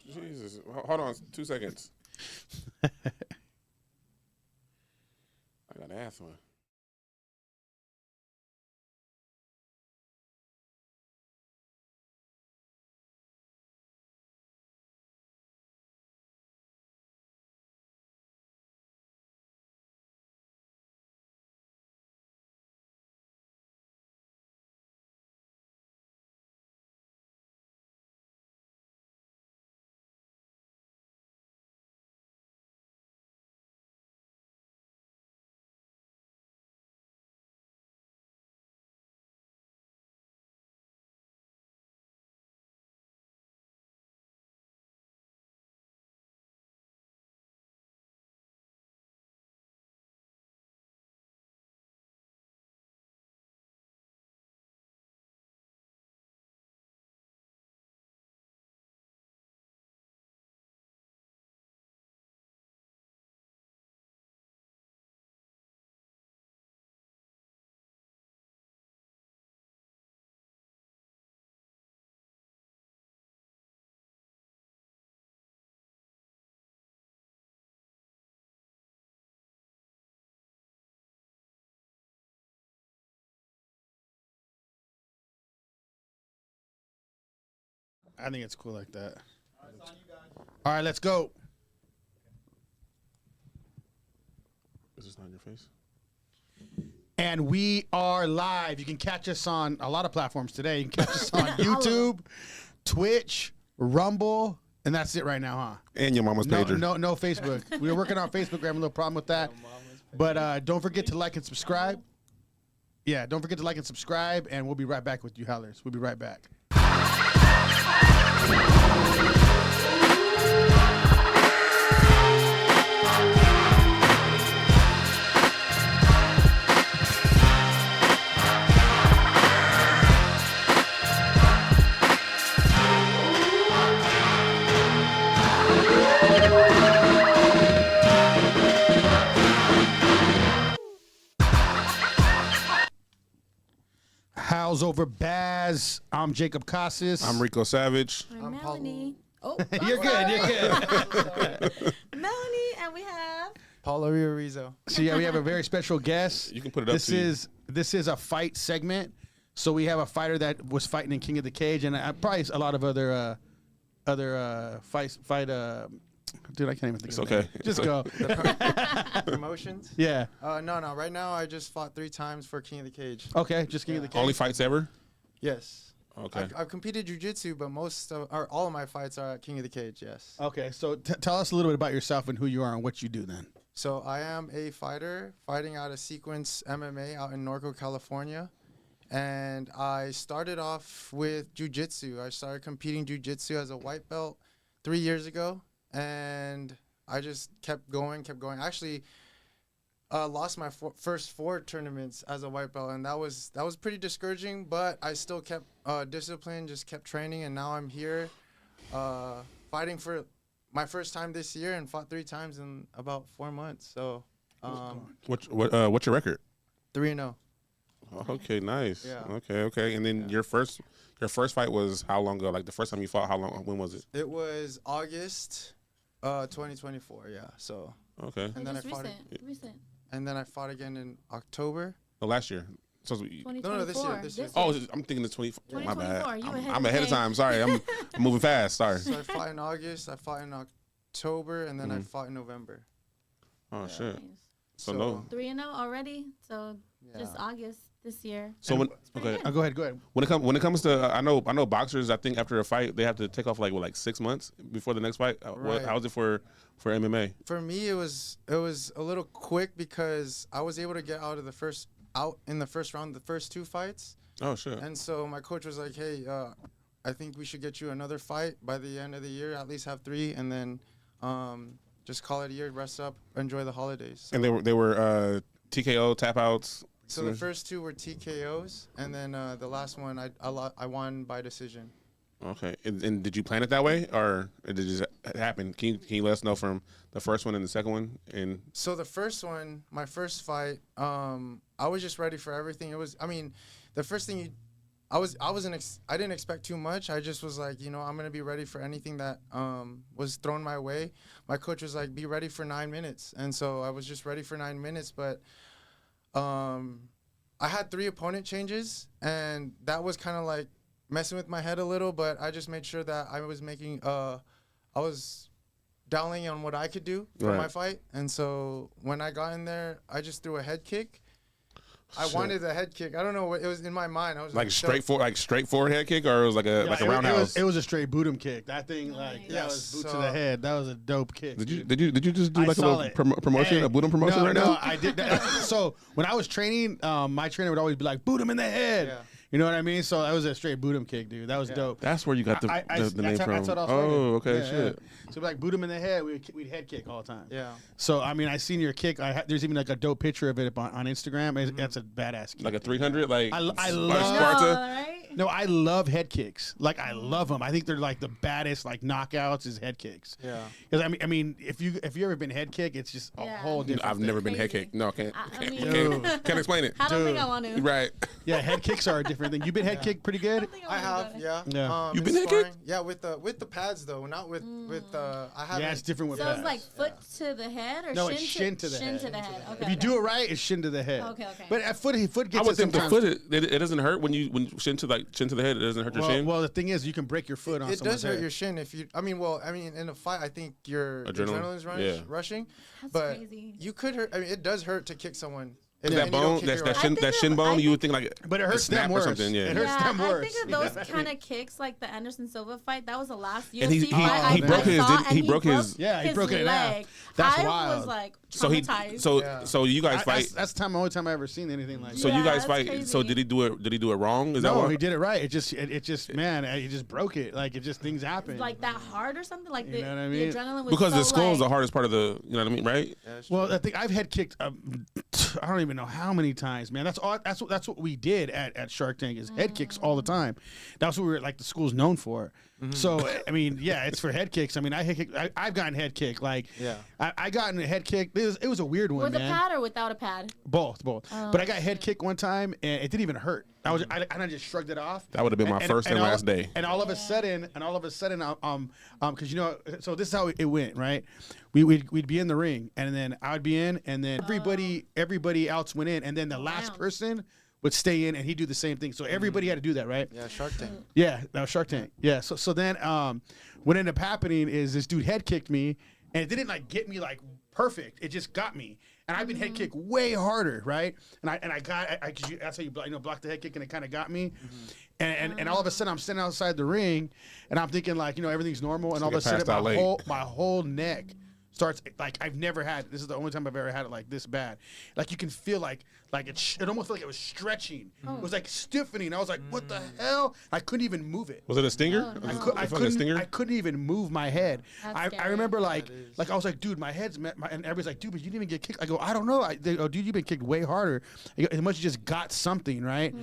Jesus. Hold on 2 seconds. I got to ask one. I think it's cool like that. All right, let's go. Is this not your face? And we are live. You can catch us on a lot of platforms today. You can catch us on YouTube, Twitch, Rumble, and that's it right now, huh? And your mama's pager. No Facebook. We were working on Facebook. We have a little problem with that. But don't forget to like and subscribe. Yeah, don't forget to like and subscribe, and we'll be right back with you, Howlers. We'll be right back. Howls Over Baaz. I'm Jacob Casas. I'm Rico Savage. I'm Melanie. Oh, You're good. You're good. Melanie, and we have Paulo Rizzo. So yeah, we have a very special guest. You can put it up This to you. This is a fight segment. So we have a fighter that was fighting in King of the Cage, and probably a lot of other fight. Dude, I can't even think. It's of okay. It. Just go. Promotions? Yeah. No. Right now, I just fought 3 times for King of the Cage. Okay. Just King of the Cage. Only fights ever? Yes. Okay. I've competed jiu-jitsu, but all of my fights are at King of the Cage, yes. Okay. So tell us a little bit about yourself and who you are and what you do then. So I am a fighter fighting out of Sequence MMA out in Norco, California. And I started off with jiu-jitsu. I started competing jiu-jitsu as a white belt 3 years ago. And I just kept going. Actually, lost my first 4 tournaments as a white belt, and that was pretty discouraging. But I still kept disciplined, just kept training, and now I'm here, fighting for my first time this year, and fought 3 times in about 4 months. So, What's your record? 3-0. Okay, nice. Yeah. Okay. And then your first fight was how long ago? Like the first time you fought, when was it? It was August 2024. Yeah. So. Okay. And then I fought. recent. And then I fought again in October. Oh, last year. So, No, this year. oh, I'm thinking it's 20. My 2024. bad. I'm ahead of time. Sorry, I'm moving fast. Sorry. So I fought in August. I fought in October, and then I fought in November. Oh shit. Nice. So no. 3-0 already. So just Yeah. August this year. So when pretty okay. good. Go ahead. When it comes to I know boxers, I think after a fight they have to take off like 6 months before the next fight. Right. How was it for MMA? For me, it was a little quick because I was able to get out in the first round, the first 2 fights, Oh shit. and so my coach was like, "Hey, I think we should get you another fight by the end of the year. At least have 3, and then just call it a year, rest up, enjoy the holidays." So, And they were TKO tap outs. so the first 2 were TKOs, and then the last one I won by decision. Okay. And did you plan it that way, or did it just happen? Can you let us know from the first one and the second one? And So the first one, my first fight, I was just ready for everything. The first thing I didn't expect too much. I just was like, I'm gonna be ready for anything that was thrown my way. My coach was like, be ready for 9 minutes, and so I was just ready for 9 minutes. But I had 3 opponent changes, and that was kind of like messing with my head a little. But I just made sure that I was dialing on what I could do for my fight. And so when I got in there, I just threw a head kick. I wanted a head kick. I don't know what it was in my mind. I was like straightforward head kick, or it was like a roundhouse. It was a straight boot 'em kick. That thing, that was boot to the head. That was a dope kick. Did you just do like a little promotion, a boot 'em promotion right now? No, I did. So when I was training, my trainer would always be like, "Boot him in the head." Yeah. You know what I mean? So that was a straight boot 'em kick, dude. That was dope. That's where you got the name from. That's Oh, okay, shit. So like boot him in the head, we'd head kick all the time. Yeah. So I mean, I seen your kick. There's even like a dope picture of it on Instagram. That's a badass kick. Like a 300, like I love Sparta. Right? No, I love head kicks. Like I love them. I think they're like the baddest like knockouts is head kicks. Yeah. Because I mean, if you ever been head kick, it's just a whole different. I've never been head kicked. No, can't explain it. I don't think I want to. Right. Yeah, head kicks are a different thing. You been head kicked pretty good? I have, yeah. You been head kicked? Yeah, with the pads though, not with I haven't. Yeah, it's different with So pads. it's like foot to the head or No, shin it's shin to the shin head. to the head. Okay. If you do it right, it's shin to the head. Okay. But at foot gets I would it think the sometimes. foot it doesn't hurt when shin to the head. It doesn't hurt your shin. Well, the thing is, you can break your foot on. It does hurt head. your shin if you. I mean, in a fight, I think your adrenaline's rushing. That's but crazy. you could hurt. I mean, it does hurt to kick someone. And that you don't bone, kick that it right. shin bone, you would think like, but it hurts them snap worse. or something. Yeah, it hurts them worse. I think of those kind of kicks, like the Anderson Silva fight. That was the last UFC And he fight broke his. he broke his. Yeah, he broke it in half. leg. That's I wild. was like So traumatized. so you guys fight. That's the only time I ever seen anything like that. So you guys that's fight. crazy. So did he do it? Did he do it wrong? Is that No, what he did it right. It just man, he just broke it. Like it just things happen. Like that hard or something. Like You know what I the mean? adrenaline was because so the skull is the like, hardest part of the. You know what I mean, right? Well, I think I've head kicked. I don't even know how many times, man. That's what we did at Shark Tank is head kicks all the time. That's what we were like the school's known for. So I mean, yeah, it's for head kicks. I mean, I've gotten head kicked. Like, I gotten a head kick. It was a weird one, with man. a pad or without a pad? Both. Oh, But I got head kicked one time, and it didn't even hurt. I just shrugged it off. That would have been my first and last day. And all of a sudden, because so this is how it went, right? We'd be in the ring, and then I would be in, and then everybody else went in, and then the last person would stay in, and he'd do the same thing. So everybody had to do that, right? Yeah, Shark Tank. Yeah, that was Shark Tank. Yeah. So then what ended up happening is this dude head kicked me, and it didn't like get me like perfect. It just got me. And I've been head kicked way harder, right? And I got that's how you block the head kick, and it kind of got me. And all of a sudden I'm sitting outside the ring, and I'm thinking like everything's normal, and all of a sudden my whole neck starts like I've never had. This is the only time I've ever had it like this bad. Like you can feel like it almost felt like it was stretching. It was like stiffening. I was like, what the hell? I couldn't even move it. Was it a stinger? Oh, no. I couldn't even move my head. I scary. remember I was like, dude, my head's and everybody's like, dude, but you didn't even get kicked. I go, I don't know. They go, dude, you've been kicked way harder. As much as you just got something, right?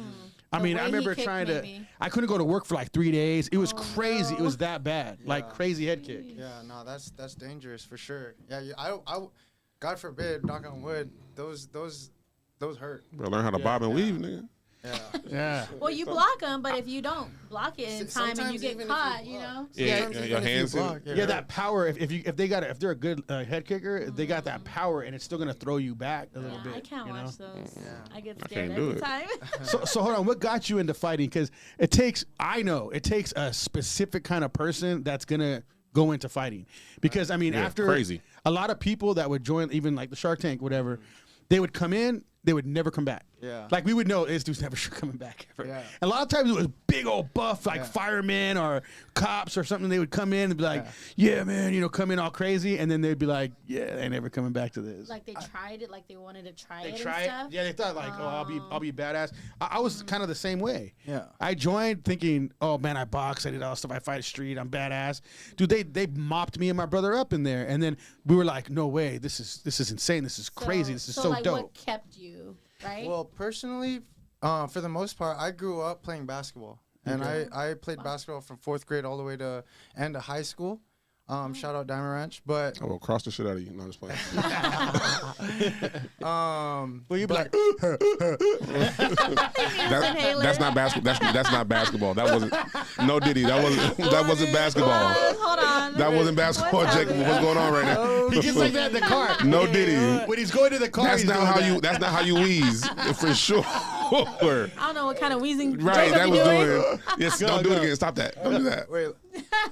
I mean, I remember trying to. I couldn't go to work for like 3 days. It was crazy. No. It was that bad, like crazy head kick. Yeah, no, that's dangerous for sure. Yeah, I God forbid, knock on wood, those hurt. Bro, learn how to bob and weave, nigga. Yeah. Yeah. Well, you block them, but if you don't block it in time and you get caught, Yeah, your hands. Yeah, that power. If they're a good head kicker, they got that power, and it's still gonna throw you back a little bit. I can't watch those. Yeah. I get I scared can't do every it. time. So hold on, what got you into fighting? Because it takes a specific kind of person that's gonna go into fighting. Because I mean, after crazy. a lot of people that would join, even like the Shark Tank, whatever, they would come in, they would never come back. Yeah. Like we would know this dude's never coming back ever. Yeah. And a lot of times it was big old buff like firemen or cops or something. They would come in and be like, yeah man, come in all crazy, and then they'd be like, yeah, they ain't never coming back to this. Like they tried it, like they wanted to try They it try and it. stuff. Yeah, they thought like, I'll be badass. I was kind of the same way. Yeah. I joined thinking, oh man, I box, I did all this stuff, I fight street, I'm badass. Dude, they mopped me and my brother up in there, and then we were like, no way, this is insane, this is crazy, this is so like, dope. What kept you, right? Well, personally, for the most part, I grew up playing basketball. And I played basketball from 4th grade all the way to end of high school. Shout out Diamond Ranch, but I will cross the shit out of you. No, I'm just playing. Well, you'd be like, That's not basketball. That's not basketball. That wasn't. No Diddy. That wasn't basketball. Hold on. That wasn't basketball, Jacob. What's going on right now? he gets like that in the car. No Diddy. When he's going to the car, That's he's not doing how that. you. That's not how you wheeze for sure. I don't know what kind of wheezing Right. Jacob That be was doing. doing. Yes. Don't do it again. Stop that. Don't do that. wait,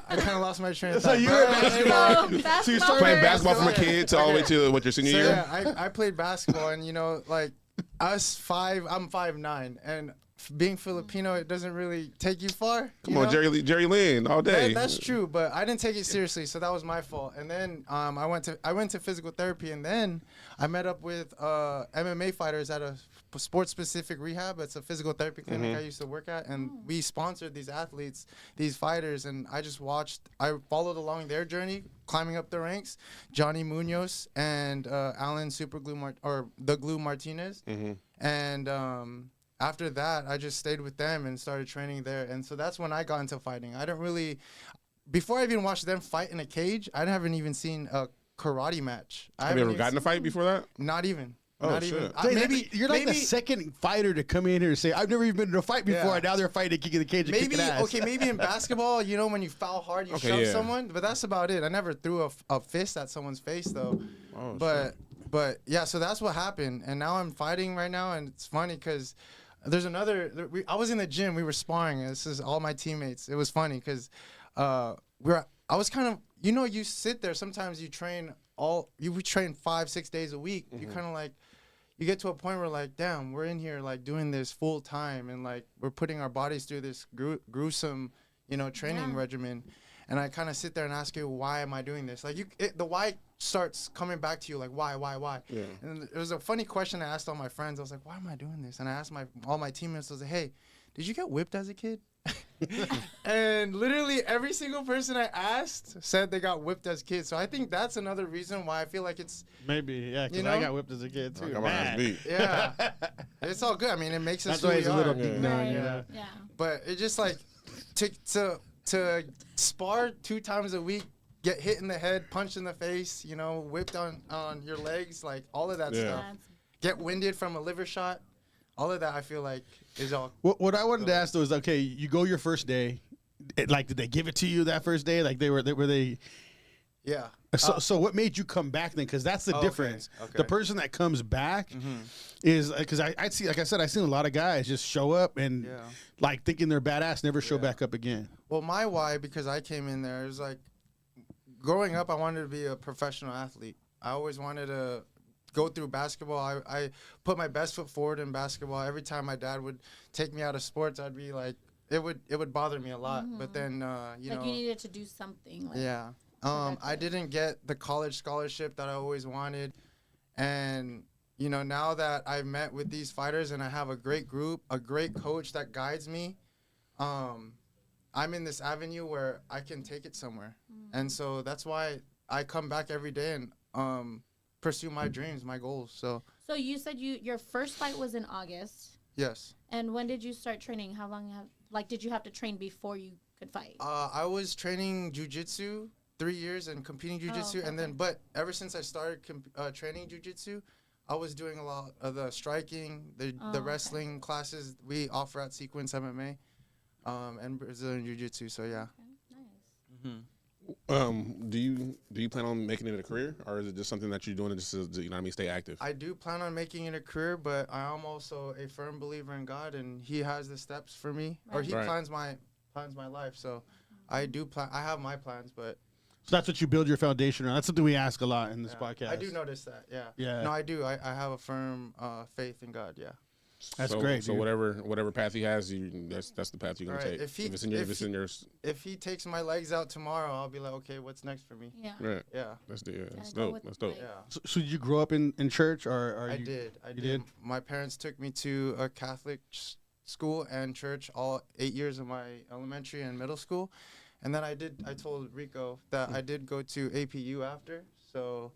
I kind of lost my train of So thought. you were basketball. So, So you started Playing first. basketball from a kid to all the way to what your senior So year. yeah, I played basketball, and like I'm 5'9", and being Filipino, it doesn't really take you far. Come on, Jerry Lynn, all day. That's true, but I didn't take it seriously, so that was my fault. And then I went to physical therapy, and then I met up with MMA fighters at a sports-specific rehab. It's a physical therapy clinic I used to work at, and we sponsored these athletes, these fighters, and I just watched. I followed along their journey, climbing up the ranks. Johnny Munoz and Alan the Glue Martinez, and after that, I just stayed with them and started training there. And so that's when I got into fighting. I didn't really, before I even watched them fight in a cage, I haven't even seen a karate match. Have you ever gotten a fight before that? Not even. Oh, Not shit. even. Maybe you're like the second fighter to come in here and say, "I've never even been in a fight before." Yeah. And now they're fighting, kicking the cage, and Maybe kicking ass. okay. Maybe in basketball, when you foul hard, you Okay, shove yeah. someone. But that's about it. I never threw a fist at someone's face though. Oh, But yeah, so that's what happened. And now I'm fighting right now, and it's funny because there's another. I was in the gym. We were sparring. This is all my teammates. It was funny because I was kind of you sit there. Sometimes you train we train 5-6 days a week. You kind of like. You get to a point where like, damn, we're in here like doing this full time, and like we're putting our bodies through this gruesome, training regimen. And I kind of sit there and ask you, why am I doing this? Like the why starts coming back to you, like why? Yeah. And it was a funny question I asked all my friends. I was like, why am I doing this? And I asked all my teammates. I was like, hey, did you get whipped as a kid? And literally every single person I asked said they got whipped as kids. So I think that's another reason why I feel like it's Maybe, yeah, because I got whipped as a kid too. Come on, that's beat. yeah, it's all good. I mean, it makes us That's why who it's we a little are. deep down, yeah. Yeah. But it just like to spar 2 times a week, get hit in the head, punched in the face, whipped on your legs, like all of that Yeah. stuff. Get winded from a liver shot. All of that I feel like is all. What I wanted to ask though is, okay, you go your first day. Did they give it to you that first day? Like were they? Yeah. So what made you come back then? Because that's the Okay, difference. okay. The person that comes back is because I see, like I said, I've seen a lot of guys just show up and Yeah. like thinking they're badass, never show back up again. Well, my why, because I came in there, is like growing up, I wanted to be a professional athlete. I always wanted to go through basketball. I put my best foot forward in basketball. Every time my dad would take me out of sports, I'd be like, it would bother me a lot. But then, you needed to do something. Like, yeah. I didn't get the college scholarship that I always wanted. And, now that I've met with these fighters and I have a great group, a great coach that guides me, I'm in this avenue where I can take it somewhere. And so that's why I come back every day and pursue my dreams, my goals. So you said your first fight was in August. yes. And when did you start training? How long did you have to train before you could fight? I was training jiu-jitsu 3 years and competing jiu-jitsu. okay, And then, but ever since I started training jiu-jitsu, I was doing a lot of the striking, the wrestling classes we offer at Sequence MMA, and Brazilian jiu-jitsu. So yeah. Okay, nice. Do you plan on making it a career, or is it just something that you're doing just to stay active? I do plan on making it a career, but I am also a firm believer in God, and He has the steps for me, or He Right. plans my life. So I do plan. I have my plans, but So that's what you build your foundation on. That's something we ask a lot in this podcast. I do notice that. Yeah. Yeah. No, I do. I have a firm faith in God. Yeah. That's so, great. So dude. whatever path he has, that's the path you're gonna Right. take. If it's in your If He takes my legs out tomorrow, I'll be like, okay, what's next for me? Yeah. right. Yeah. That's Gotta go dope. with That's the dope. flow. Yeah. So did you grow up in church, or I you? did. I you did. did? My parents took me to a Catholic school and church all 8 years of my elementary and middle school. And then I told Rico that I did go to APU after. So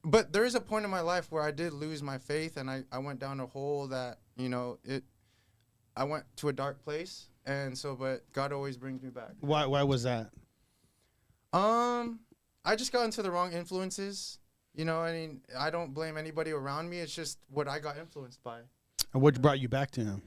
but there is a point in my life where I did lose my faith, and I went down a hole that, I went to a dark place. And so, but God always brings me back. Why was that? I just got into the wrong influences. You know, I mean, I don't blame anybody around me. It's just what I got influenced by. And what brought you back to him?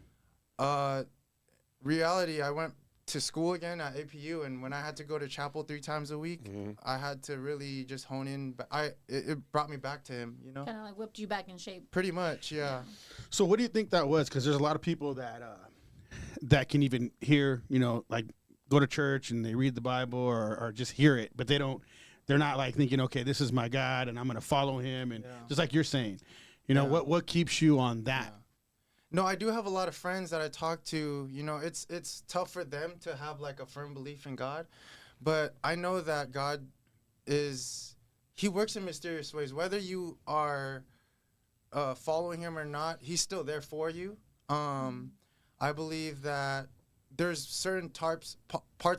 Reality, I went to school again at APU, and when I had to go to chapel 3 times a week, I had to really just hone in. But it brought me back to him, you know? Kind of like whipped you back in shape. Pretty much, yeah. So what do you think that was? Because there's a lot of people that can even hear, you know, like go to church and they read the Bible or just hear it, but they're not like thinking, okay, this is my God and I'm going to follow him. And just like you're saying, you know, what keeps you on that? Yeah. No, I do have a lot of friends that I talk to. You know, it's tough for them to have like a firm belief in God, but I know that God he works in mysterious ways. Whether you are following him or not, he's still there for you. I believe that there's certain parts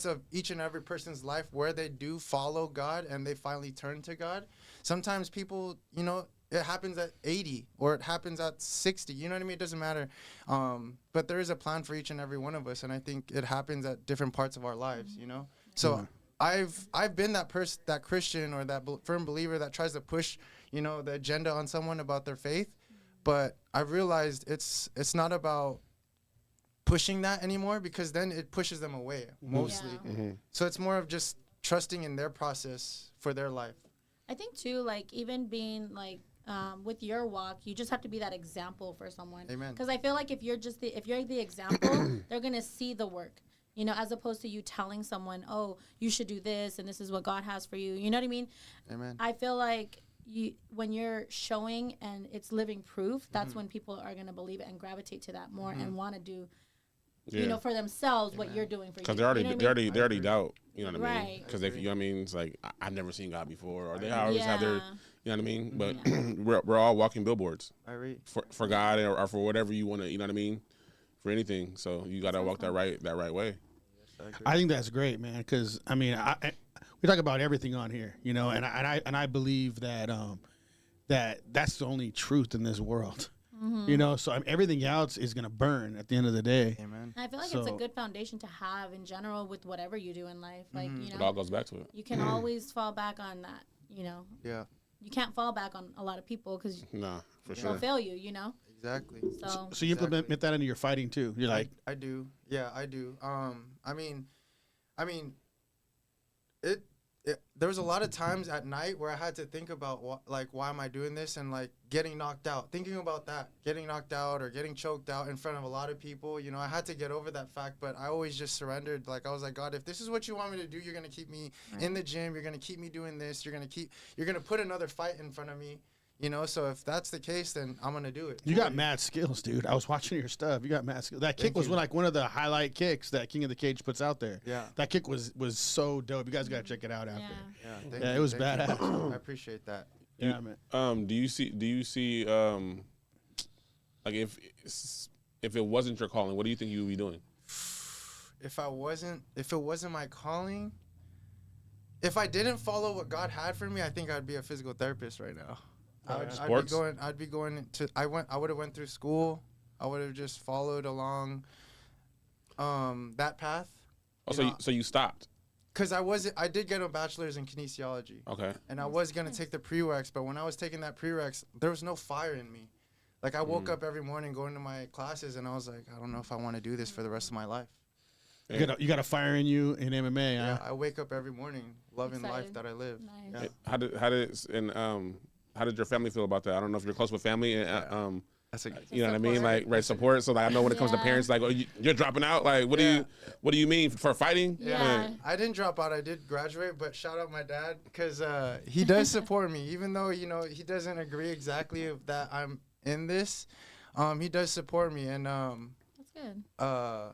of each and every person's life where they do follow God and they finally turn to God. Sometimes people, you know, it happens at 80 or it happens at 60. You know what I mean? It doesn't matter. But there is a plan for each and every one of us, and I think it happens at different parts of our lives, you know? So I've been that Christian or that firm believer that tries to push, you know, the agenda on someone about their faith. But I've realized it's not about pushing that anymore, because then it pushes them away mostly. So it's more of just trusting in their process for their life. I think too, like even being like with your walk, you just have to be that example for someone. Amen. Because I feel like if you're the example, they're gonna see the work, you know, as opposed to you telling someone, oh, you should do this and this is what God has for you. You know what I mean? Amen. I feel like when you're showing and it's living proof, that's when people are gonna believe it and gravitate to that more and want to do. You know, for themselves, what you're doing for you. Because they already doubt. You know what I mean? Right. Because you know what I mean, it's like I've never seen God before, or they always have their, you know what I mean. But we're all walking billboards for God or for whatever you want to. You know what I mean? For anything, so you got to walk that right way. I think that's great, man. Because I mean, we talk about everything on here, you know, and I believe that that's the only truth in this world. You know, so everything else is going to burn at the end of the day. Amen. I feel like it's a good foundation to have in general with whatever you do in life. Like, you know, It all goes back to it. You can always fall back on that, you know. Yeah. You can't fall back on a lot of people because For they'll sure. fail you, you know. Exactly. So you implement that into your fighting too. You're like, I do. Yeah, I do. I mean, there was a lot of times at night where I had to think about why am I doing this, and like getting knocked out, thinking about that, getting knocked out or getting choked out in front of a lot of people. You know, I had to get over that fact, but I always just surrendered. Like I was like, God, if this is what you want me to do, you're gonna keep me in the gym. You're gonna keep me doing this. You're gonna put another fight in front of me. You know, so if that's the case, then I'm gonna do it. you got mad skills, dude. I was watching your stuff. You got mad skills. That kick was like one of the highlight kicks that King of the Cage puts out there. Yeah. That kick was so dope. You guys gotta check it out after. yeah. Yeah, It was thank badass. you. I appreciate that. Yeah, man. Do you see like if it wasn't your calling, what do you think you would be doing? If it wasn't my calling, if I didn't follow what God had for me, I think I'd be a physical therapist right now. Sports? I'd be going to. I would have went through school. I would have just followed along that path. Oh, so you stopped. Because I did get a bachelor's in kinesiology. Okay. And I was going to take the prereqs, but when I was taking that prereqs, there was no fire in me. Like, I woke up every morning going to my classes, and I was like, I don't know if I want to do this for the rest of my life. You got a fire in you in MMA, Yeah, huh? I wake up every morning loving life Excited. that I live. Nice. Yeah. How did your family feel about that? I don't know if you're close with family and That's a, you know what I mean, Support. like support. So like I know when it comes to parents, like, oh, you're dropping out. Like, what do you mean for fighting? Yeah. I didn't drop out. I did graduate, but shout out my dad because he does support me, even though he doesn't agree exactly that I'm in this. He does support me, and That's good.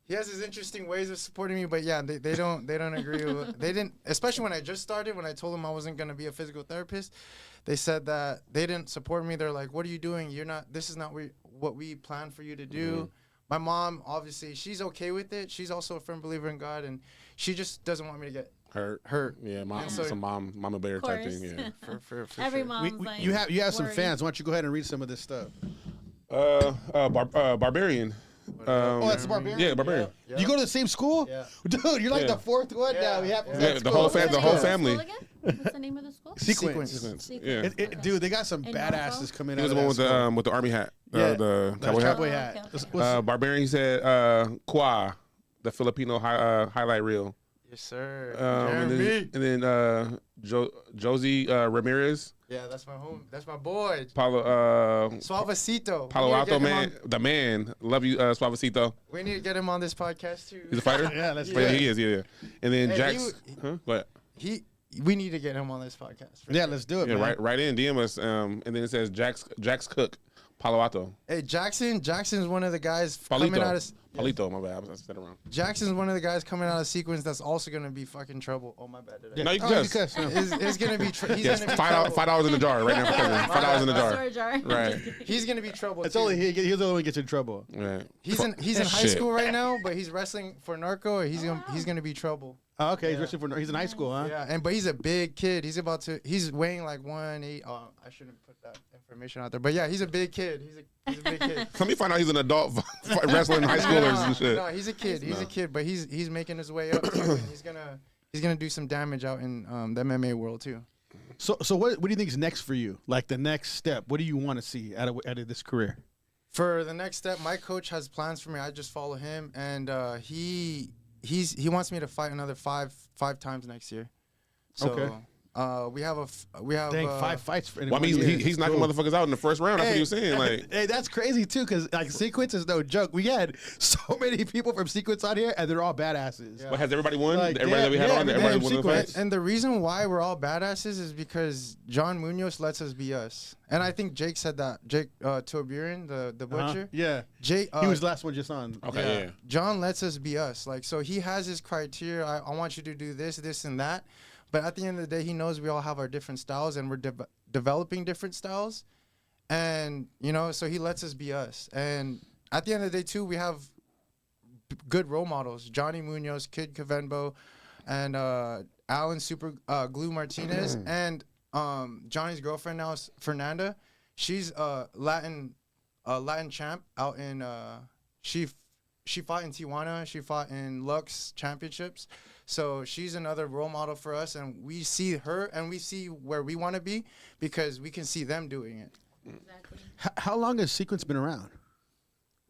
he has his interesting ways of supporting me. But yeah, they don't agree with. They didn't, especially when I just started. When I told them I wasn't gonna be a physical therapist, they said that they didn't support me. They're like, "What are you doing? This is not what we planned for you to do." Mm-hmm. My mom, obviously, she's okay with it. She's also a firm believer in God, and she just doesn't want me to get hurt. Yeah, And so- some mama bear type Course. thing. Yeah. For Every sure. mom's like, You have some worried. fans. Why don't you go ahead and read some of this stuff? Barbarian. That's the Barbarian. Yeah, Barbarian. Yeah. You go to the same school? Yeah. Dude, you're like Yeah. the fourth one now. We have The whole family. What's the name of the school? Sequence. Yeah. Dude, they got some In badasses coming He out was of the that one school. with the army hat, Yeah. the cowboy hat. Cowboy hat. Okay. Barbarian. He said Kwa, the Filipino highlight reel. Yes, sir. And then Josie Ramirez, Yeah, that's my home. That's my boy. Palo Suavecito. We need to Alto get him man, the man. Love you, Suavecito. We need to get him on this podcast too. He's a fighter. Yeah, let's Yeah, he is. Yeah. And then Hey, Jax. What? We need to get him on this podcast. Yeah, let's do it, Yeah, man. right in. DM us. And then it says Jax Cook, Palo Alto. Hey, Jackson's one of the guys coming out of. Palito, my bad. I said it wrong. Jackson's one of the guys coming out of sequence that's also gonna be fucking trouble. Oh my bad. No, you can cuss. He's gonna be. He's Yes, gonna be $5 in the jar right now for Kevin. $5 in the jar. Sorry, jar. Right. He's gonna be trouble. It's too. only he's the only one who gets in trouble. Right. He's in high Shit. school right now, but he's wrestling for Narco. He's gonna be trouble. Oh, okay, he's in high school, huh? Yeah, but he's a big kid. He's weighing like 180. Oh, I shouldn't put that information out there. But yeah, he's a big kid. He's a big kid. Let me find out he's an adult wrestling high schoolers and shit. No, he's a kid. He's a kid, but he's making his way up. Too, and he's gonna do some damage out in the MMA world too. So what do you think is next for you? Like the next step? What do you want to see out of this career? For the next step, my coach has plans for me. I just follow him, and he wants me to fight another five times next year. So, Okay. we have 5 fights. Well, I mean, he's knocking motherfuckers out in the first round. That's what he was saying. Like, hey, that's crazy too, because like Sequence is no joke. We had so many people from Sequence on here, and they're all badasses. Yeah. what has everybody won? Like, Everybody that we had yeah, on, yeah, everybody yeah, won the Sequence. fights. And the reason why we're all badasses is because John Munoz lets us be us. And I think Jake said that. Jake Toburin, the butcher. Yeah, Jake. he was the last one just on. Okay, yeah. John lets us be us. Like, so he has his criteria. I want you to do this, and that. But at the end of the day, he knows we all have our different styles, and we're developing different styles. And, so he lets us be us. And at the end of the day, too, we have good role models. Johnny Munoz, Kid Cavenbo, and Alan Super Glue Martinez. And Johnny's girlfriend now is Fernanda. She's a Latin champ out in she fought in Tijuana. She fought in Lux Championships. So she's another role model for us, and we see her and we see where we want to be because we can see them doing it. Exactly. How long has Sequence been around?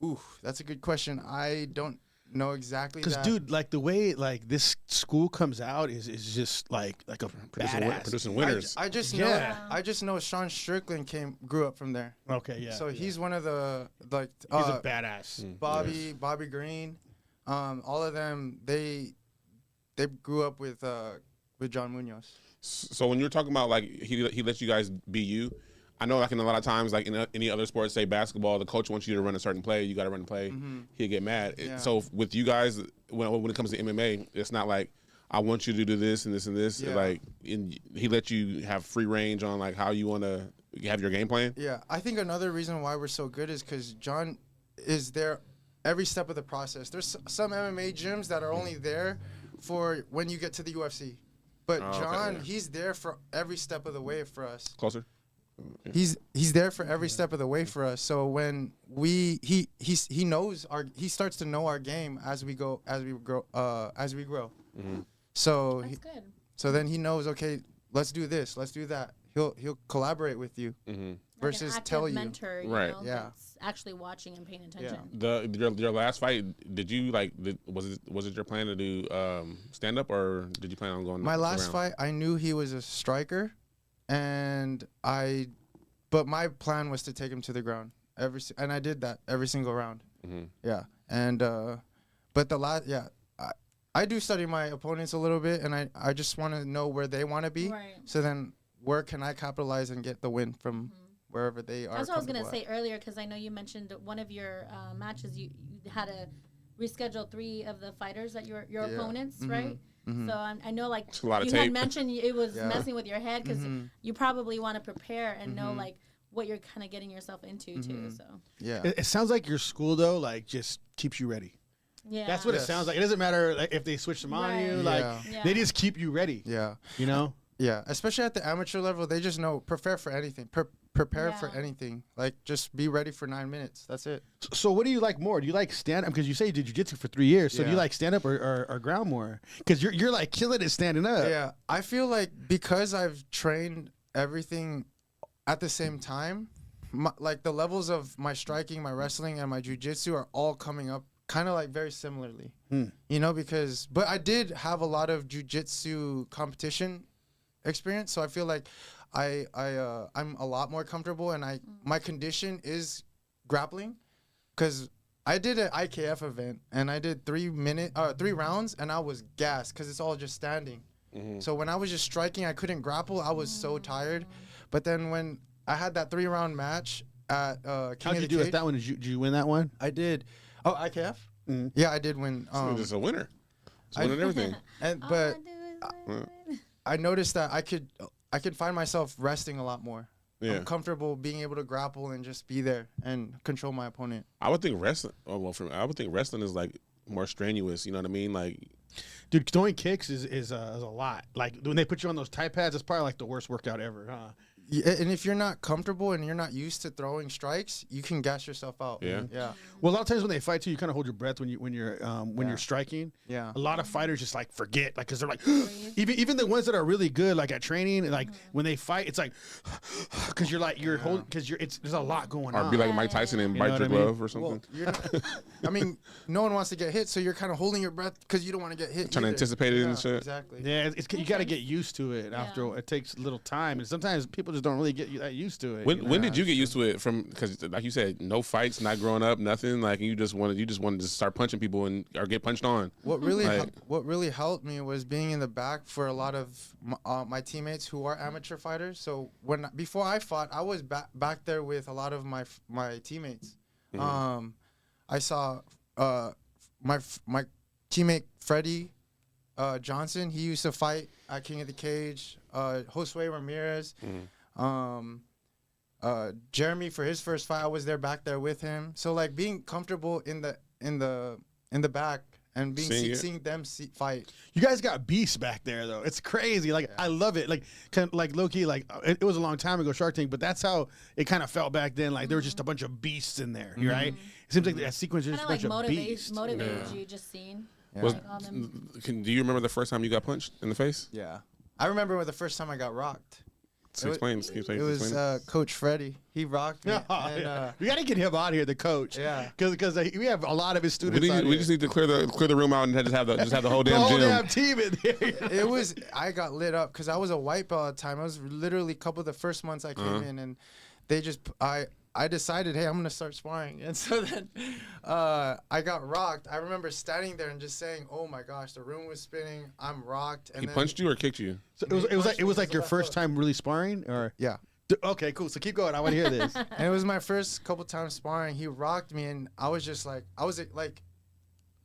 Ooh, that's a good question. I don't know exactly. Because, dude, like the way like this school comes out is just like a badass. Producing winners. I just know Sean Strickland grew up from there. Okay, yeah. So he's one of the like he's a badass. Bobby Green, all of them they grew up with John Munoz. So when you're talking about like he lets you guys be you, I know like in a lot of times like in any other sports, say basketball, the coach wants you to run a certain play, you got to run the play. He'll get mad. Yeah. So with you guys, when it comes to MMA, it's not like I want you to do this and this and this. Yeah. Like he lets you have free range on like how you want to have your game plan. Yeah, I think another reason why we're so good is because John is there every step of the process. There's some MMA gyms that are only there for when you get to the UFC. But John, he's there for every step of the way for us. Closer. He's there for every step of the way for us. So when he knows he starts to know our game as we grow. So That's good. so then he knows, okay, let's do this, let's do that. He'll collaborate with you versus like an tell active you. mentor, Right. Yeah. That's actually watching and paying attention. Your last fight, did you like? Was it your plan to do stand up, or did you plan on going? My last fight, I knew he was a striker, but my plan was to take him to the ground and I did that every single round. Yeah, and but I do study my opponents a little bit, and I just want to know where they want to be. Right. So then, where can I capitalize and get the win from wherever they are? That's what I was going to comfortable say earlier, because I know you mentioned one of your matches, you had to reschedule 3 of the fighters that your opponents, right? So I know, like, a lot of you tape. had mentioned it was messing with your head because you probably want to prepare and know, like, what you're kind of getting yourself into, too. So Yeah. It sounds like your school though, like just keeps you ready. yeah, That's what it sounds like. It doesn't matter like if they switch them on you, Right. like Yeah. they just keep you ready. Yeah. You know. Yeah, especially at the amateur level, they just know prepare for anything. prepare for anything. Like, just be ready for 9 minutes. That's it. So what do you like more? Do you like stand up? Because you say you did jiu-jitsu for 3 years. So do you like stand up or ground more? Because you're like killing it standing up. Yeah, I feel like because I've trained everything at the same time, like the levels of my striking, my wrestling, and my jiu-jitsu are all coming up kind of like very similarly. You know, but I did have a lot of jiu-jitsu competition experience, so I feel like I'm a lot more comfortable, and my condition is grappling, because I did an IKF event and I did 3 rounds, and I was gassed because it's all just standing. So when I was just striking, I couldn't grapple. I was so tired. But then when I had that 3-round match at King How'd you do with that one? Did you win that one? I did. Oh, IKF? Yeah, I did win. So just a winner. It's winning everything. But I noticed that I could find myself resting a lot more. Yeah. I'm comfortable being able to grapple and just be there and control my opponent. I would think wrestling. I would think wrestling is like more strenuous. You know what I mean? Like, dude, throwing kicks is a lot. Like when they put you on those Thai pads, it's probably like the worst workout ever, huh? Yeah, and if you're not comfortable and you're not used to throwing strikes, you can gas yourself out. Yeah. Well, a lot of times when they fight you kind of hold your breath when you're striking. Yeah. A lot of fighters just like forget, like, because they're like, even the ones that are really good, like at training, like when they fight, it's like, because you're holding, because there's a lot going on. Or be like Mike Tyson and bite your glove or something. Well, no one wants to get hit, so you're kind of holding your breath because you don't want to get hit. Trying to anticipate it and shit. Exactly. Yeah, you got to get used to it. After it takes a little time, and sometimes people just don't really get that used to it. When did you get used to it? Because like you said, no fights, not growing up, nothing. Like you just wanted to start punching people or get punched on. What really helped me was being in the back for a lot of my teammates who are amateur fighters. So before I fought, I was back there with a lot of my teammates. I saw my teammate Freddie Johnson. He used to fight at King of the Cage. Josue Ramirez. Jeremy, for his first fight, I was back there with him. So like being comfortable in the back and seeing them fight. You guys got beasts back there though. It's crazy. Like I love it. Like kind of like low key. Like it was a long time ago, Shark Tank, but that's how it kind of felt back then. Like there were just a bunch of beasts in there, right? It seems like that sequence is just a bunch of beasts. Motivated you just seeing. Yeah. Do you remember the first time you got punched in the face? Yeah, I remember the first time I got rocked. Explain. It was Coach Freddie. He rocked me. We got to get him out here, the coach. Yeah, because we have a lot of his students. We just need to clear the room out and just have the whole damn gym. Damn team in there. I got lit up because I was a white belt at the time. I was literally a couple of the first months I came in, and they I decided, hey, I'm going to start sparring. And so then I got rocked. I remember standing there and just saying, oh, my gosh, the room was spinning. I'm rocked. And he punched you or kicked you? So it was like your first time really sparring? Or yeah. Okay, cool. So keep going. I want to hear this. And it was my first couple times sparring. He rocked me, and I was just like,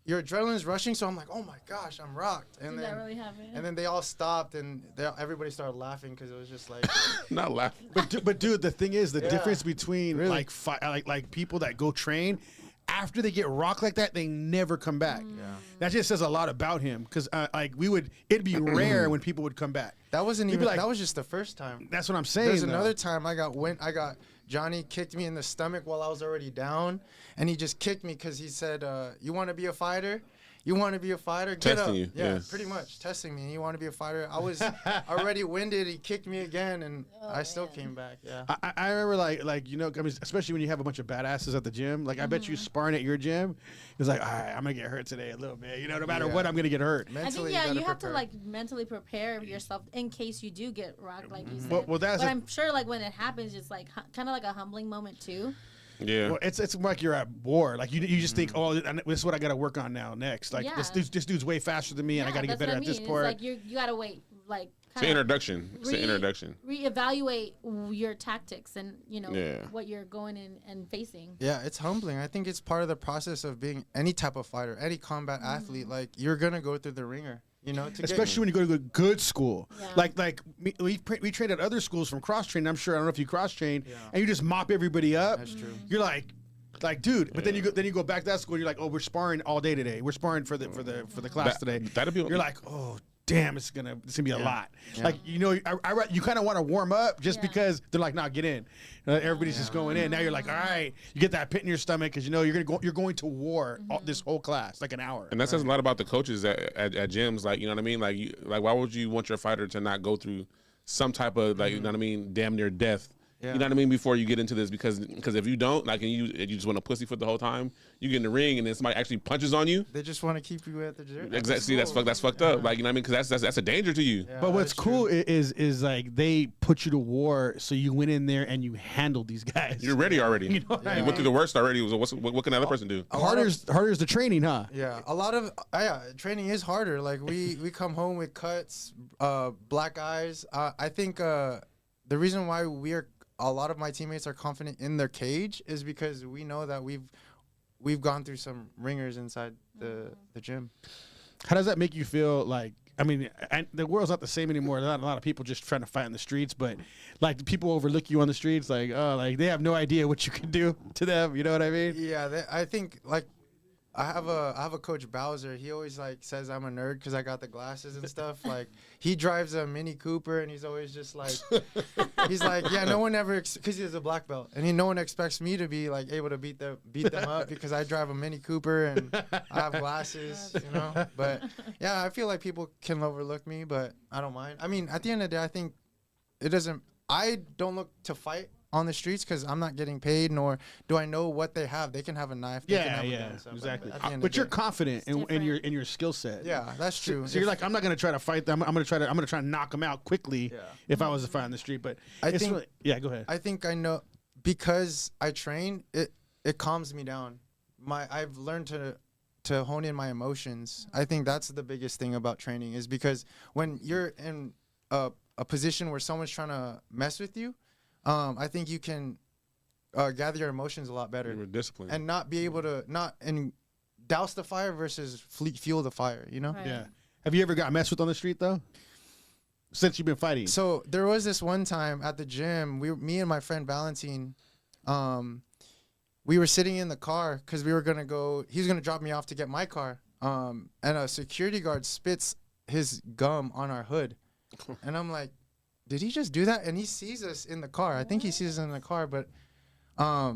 your adrenaline's rushing, so I'm like, oh my gosh, I'm rocked. And Did that really happen? And then they all stopped, and everybody started laughing because it was just like not laughing. But dude, the thing is, the difference between like people that go train, after they get rocked like that, they never come back. Yeah. That just says a lot about him, because it'd be rare when people would come back. That wasn't even that was just the first time. That's what I'm saying. There's another time I got Johnny kicked me in the stomach while I was already down, and he just kicked me because he said, you want to be a fighter? You want to be a fighter? Get testing up. You. Yeah, pretty much testing me. You want to be a fighter? I was already winded. He kicked me again, and I still came back. Yeah. I remember like I mean, especially when you have a bunch of badasses at the gym. Like I bet you sparring at your gym, it's like, all right, I'm gonna get hurt today a little bit. No matter what, I'm gonna get hurt. Mentally, I think you have to like mentally prepare yourself in case you do get rocked, like you said. Well, but I'm sure like when it happens, it's like kind of like a humbling moment too. Yeah. Well, it's like you're at war. Like you just think, oh, this is what I got to work on now next. Like this dude's way faster than me, and I got to get better at this part. It's like you got to wait, like. It's an introduction. Reevaluate your tactics and what you're going in and facing. Yeah, it's humbling. I think it's part of the process of being any type of fighter, any combat athlete. Like you're gonna go through the ringer. Especially when you go to a good school. Yeah. Like we trained at other schools from cross training. I don't know if you cross train, and you just mop everybody up. That's true. You're like dude, but then you go back to that school and you're like, oh, we're sparring all day today. We're sparring for the class today. You're like, oh damn, it's gonna be a lot. Like, you know, you kind of want to warm up just because they're like, nah, get in. Everybody's just going in. Now you're like, all right, you get that pit in your stomach because you know you're going to war this whole class, like an hour. And that says a lot about the coaches at gyms. Like, you know what I mean? Like why would you want your fighter to not go through some type of, like, you know what I mean, damn near death? Yeah. You know what I mean? Before you get into this, because if you don't, like, and you just want to pussyfoot the whole time, you get in the ring and then somebody actually punches on you. They just want to keep you at the gym. Exactly. See, that's fucked up. Like, you know what I mean? Because that's a danger to you. Yeah, but what's cool is like they put you to war, so you went in there and you handled these guys. You're ready already. You know you went through the worst already. What can the other person do? Harder is the training, huh? Yeah, a lot of training is harder. Like we come home with cuts, black eyes. I think the reason why a lot of my teammates are confident in their cage is because we know that we've gone through some ringers inside the gym. How does that make you feel? Like, I mean, the world's not the same anymore. There's not a lot of people just trying to fight in the streets, but like people overlook you on the streets, like, oh, like they have no idea what you can do to them. You know what I mean? Yeah, I think like I have a coach Bowser. He always like says I'm a nerd because I got the glasses and stuff. Like he drives a Mini Cooper and he's always just like, he's like, yeah, no one ever because he's a black belt and no one expects me to be like able to beat them up because I drive a Mini Cooper and I have glasses, you know. But yeah, I feel like people can overlook me, but I don't mind. I mean, at the end of the day, I think I don't look to fight on the streets because I'm not getting paid, nor do I know what they have. They can have a knife. They can have a gun, so, exactly. But you're confident in your skill set. Yeah, that's true. So you're like, I'm not gonna try to fight them. I'm gonna try to knock them out quickly. Yeah. If I was to fight on the street, but I think really, go ahead. I think I know because I train. It calms me down. I've learned to hone in my emotions. I think that's the biggest thing about training is because when you're in a position where someone's trying to mess with you. I think you can gather your emotions a lot better. You're disciplined. And not be able to douse the fire versus fuel the fire, you know? Right. Yeah. Have you ever got messed with on the street, though? Since you've been fighting? So there was this one time at the gym, me and my friend Valentine, we were sitting in the car because he was going to drop me off to get my car. And a security guard spits his gum on our hood. And I'm like, did he just do that? And he sees us in the car. I think he sees us in the car, but I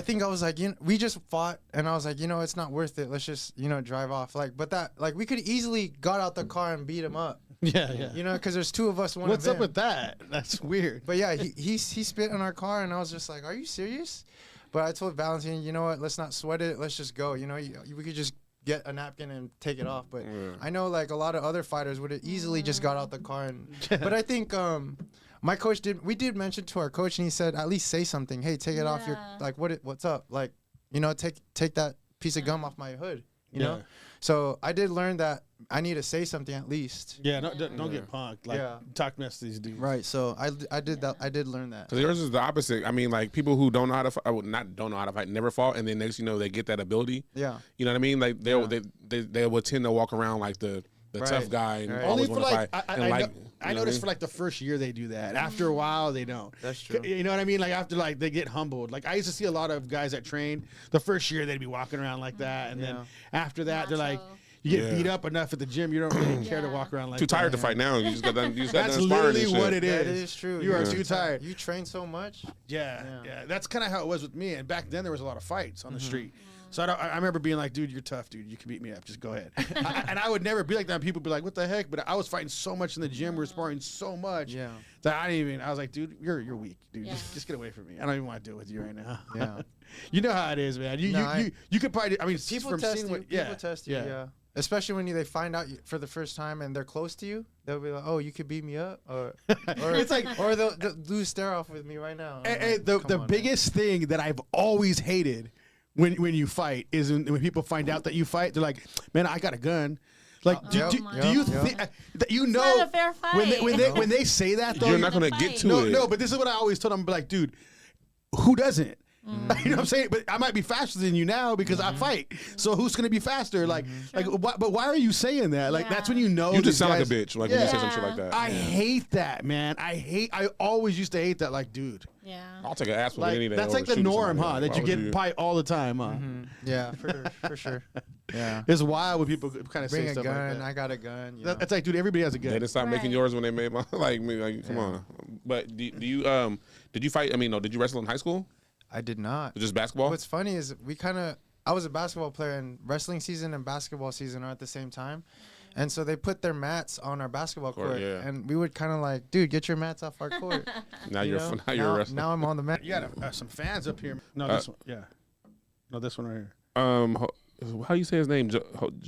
think I was like, we just fought, and I was like, it's not worth it. Let's just, drive off. We could easily got out the car and beat him up. Yeah. Because there's two of us. What's up with that? That's weird. But yeah, he spit in our car, and I was just like, are you serious? But I told Valentine, you know what? Let's not sweat it. Let's just go. We could just get a napkin and take it off, but I know like a lot of other fighters would have easily just got out the car but I think my coach we did mention to our coach and he said at least say something. Hey, take it off your like what's up, like take that piece of gum off my hood, you know. So I did learn that I need to say something at least. Yeah, don't get punked. Like, talk mess to these dudes. Right. So I did that. I did learn that. Because yours is the opposite. I mean, like people who don't know how to fight, don't know how to fight, never fought, and then next they get that ability. Yeah. You know what I mean? Like they will tend to walk around like the tough guy and always want to fight. I noticed for like the first year they do that. After a while they don't. That's true. You know what I mean? Like after they get humbled. Like I used to see a lot of guys that train. The first year they'd be walking around like that, and then after that they're like. You get beat up enough at the gym, you don't really care to walk around like that. Too tired to fight now. You just got done. That's literally what it is. That is true. You are too tired. You train so much. Yeah. That's kind of how it was with me. And back then there was a lot of fights on the street. So I remember being like, dude, you're tough, dude. You can beat me up. Just go ahead. And I would never be like that. People would be like, what the heck? But I was fighting so much in the gym. We were sparring so much that I was like, dude, you're weak, dude. Just get away from me. I don't even want to deal with you right now. Yeah. You know how it is, man. You could probably. I mean, people test you. People test you. Yeah. Especially when they find out for the first time and they're close to you, they'll be like, "Oh, you could beat me up," or it's like, or they'll do stare off with me right now. The biggest thing that I've always hated when you fight is when people find out that you fight, they're like, "Man, I got a gun." Like, do you think that it's not a fair fight. when they say that though, you're not gonna get to it. No, but this is what I always told them. Like, dude, who doesn't? You know what I'm saying? But I might be faster than you now because I fight. So who's gonna be faster? Like, but why are you saying that? Like, that's when you know. You just sound like a bitch. Like when you say some shit like that. I hate that, man. I always used to hate that. Like, dude. Yeah. I'll take an ass with any day. That's like the norm, huh? That you get pie all the time, huh? Yeah, for sure. Yeah. It's wild when people kind of say Bring a stuff gun. like that. I got a gun. That's like, dude, everybody has a They gun. didn't stop making Right. yours when they made my come on. But do you did you fight? I mean, no, did you wrestle in high school? I did not. Or just basketball? What's funny is I was a basketball player, and wrestling season and basketball season are at the same time. And so they put their mats on our basketball court, yeah. and we would kind of like, dude, get your mats off our court. now You you're know? now you're a wrestler. Now I'm on the mat. You got some fans up here. No, this one. Yeah. No, this one right here. How do you say his name?